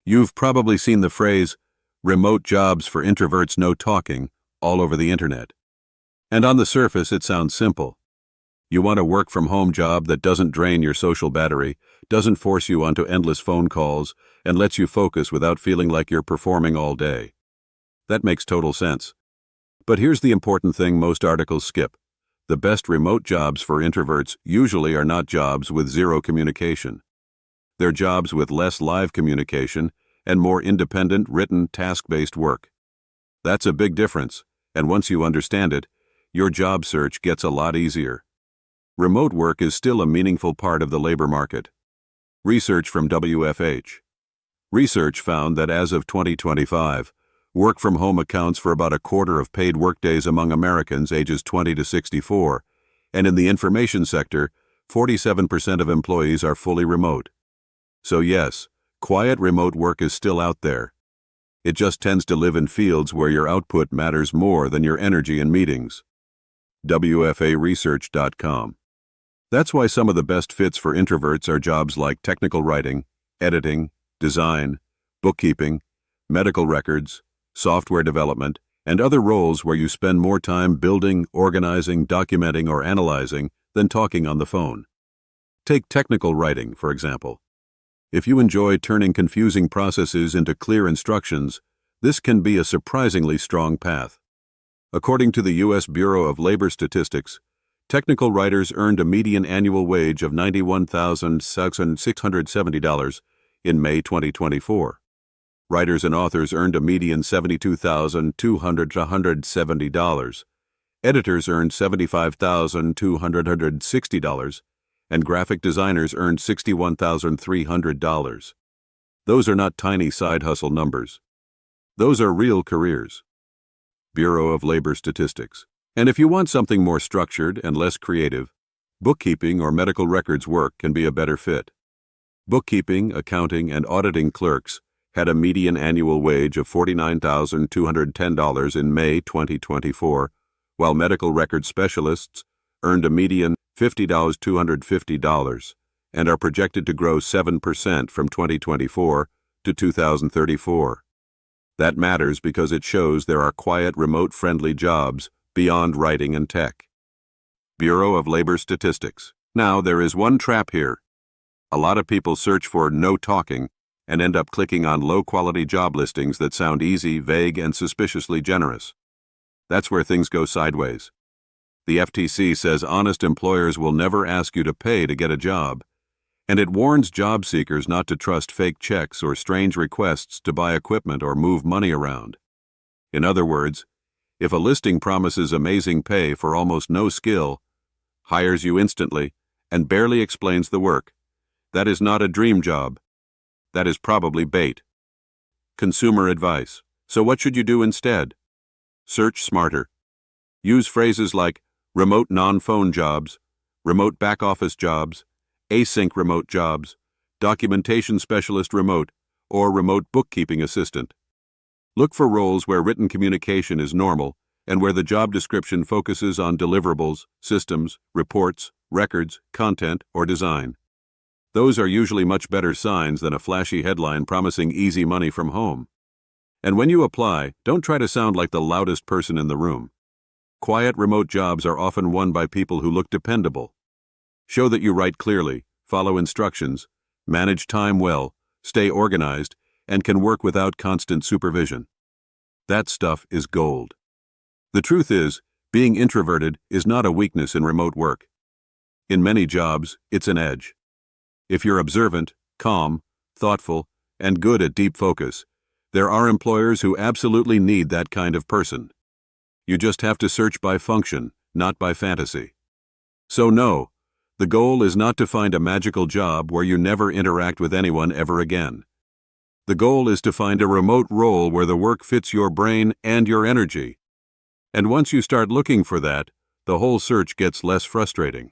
You've probably seen the phrase, remote jobs for introverts, no talking, all over the internet. And on the surface, it sounds simple. You want a work-from-home job that doesn't drain your social battery, doesn't force you onto endless phone calls, and lets you focus without feeling like you're performing all day. That makes total sense. But here's the important thing most articles skip. The best remote jobs for introverts usually are not jobs with zero communication. They're jobs with less live communication and more independent, written, task-based work. That's a big difference, and once you understand it, your job search gets a lot easier. Remote work is still a meaningful part of the labor market. Research from WFH. Research found that as of 2025, work from home accounts for about a quarter of paid workdays among Americans ages 20 to 64, and in the information sector, 47% of employees are fully remote. So yes, quiet remote work is still out there. It just tends to live in fields where your output matters more than your energy in meetings. WFAresearch.com. That's why some of the best fits for introverts are jobs like technical writing, editing, design, bookkeeping, medical records, software development, and other roles where you spend more time building, organizing, documenting, or analyzing than talking on the phone. Take technical writing, for example. If you enjoy turning confusing processes into clear instructions, this can be a surprisingly strong path. According to the U.S. Bureau of Labor Statistics, technical writers earned a median annual wage of $91,670 in May 2024. Writers and authors earned a median $72,270. Editors earned $75,260. And graphic designers earned $61,300. Those are not tiny side hustle numbers. Those are real careers. Bureau of Labor Statistics. And if you want something more structured and less creative, bookkeeping or medical records work can be a better fit. Bookkeeping, accounting, and auditing clerks had a median annual wage of $49,210 in May 2024, while medical records specialists earned a median $50,250 and are projected to grow 7% from 2024 to 2034. That matters because it shows there are quiet, remote-friendly jobs beyond writing and tech. Bureau of Labor Statistics. Now, there is one trap here. A lot of people search for no talking and end up clicking on low-quality job listings that sound easy, vague, and suspiciously generous. That's where things go sideways. The FTC says honest employers will never ask you to pay to get a job, and it warns job seekers not to trust fake checks or strange requests to buy equipment or move money around. In other words, if a listing promises amazing pay for almost no skill, hires you instantly, and barely explains the work, that is not a dream job. That is probably bait. Consumer advice. So what should you do instead? Search smarter. Use phrases like remote non-phone jobs, remote back-office jobs, async remote jobs, documentation specialist remote, or remote bookkeeping assistant. Look for roles where written communication is normal and where the job description focuses on deliverables, systems, reports, records, content, or design. Those are usually much better signs than a flashy headline promising easy money from home. And when you apply, don't try to sound like the loudest person in the room. Quiet remote jobs are often won by people who look dependable. Show that you write clearly, follow instructions, manage time well, stay organized, and can work without constant supervision. That stuff is gold. The truth is, being introverted is not a weakness in remote work. In many jobs, it's an edge. If you're observant, calm, thoughtful, and good at deep focus, there are employers who absolutely need that kind of person. You just have to search by function, not by fantasy. So no, the goal is not to find a magical job where you never interact with anyone ever again. The goal is to find a remote role where the work fits your brain and your energy. And once you start looking for that, the whole search gets less frustrating.